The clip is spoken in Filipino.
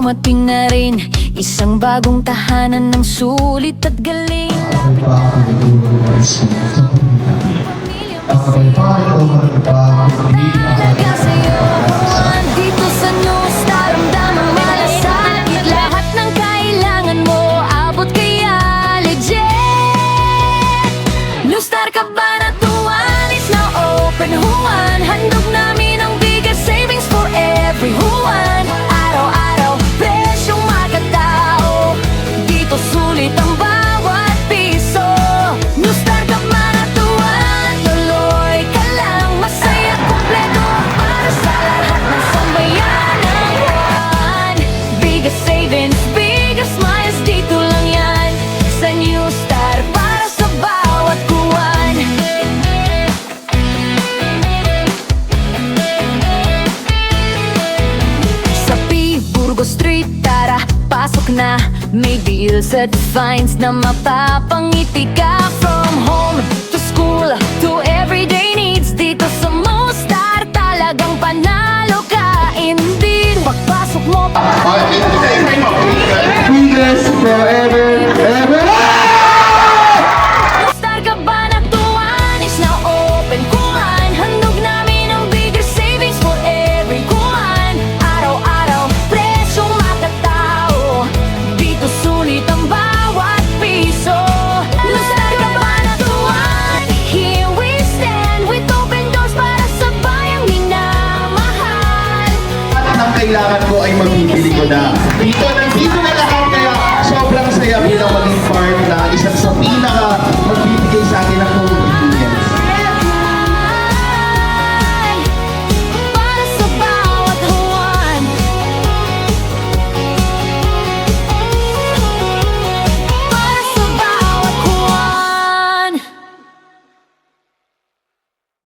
dumating na rin isang bagong tahanan ng sulit at galing. Talaga sa'yo dito sa New Star, ramdamang malasakit. Lahat ng kailangan mo, abot kaya legit. New Star Cabanatuan is now open, Juan. Handog namin ang biggest savings for everyone. Araw-araw, presyong makatao, dito sulit ang bawat piso. New Star Cabanatuan, tuloy ka lang, masaya kumpleto para sa lahat ng sambayanang Juan. Biggest savings, biggest smiles, dito lang yan sa New Star para sa bawat Juan. Sa P. Burgos Street, tara, pasok na. May deals at finds na mapapangiti ka. From home to school to everyday needs, dito sa New Star talagang panalo ka. Indeed, pagpasok mo Biggest forever, ever. New Star Cabanatuan is now open, Juan. Handog namin ang bigger savings for every Juan. Araw-araw, presyong makatao, dito sulit ang bawat piso. New Star Cabanatuan, here we stand with open doors para sa bayang minamahal. Lahat ng kailangan ko ay mabibili ko na. Dito na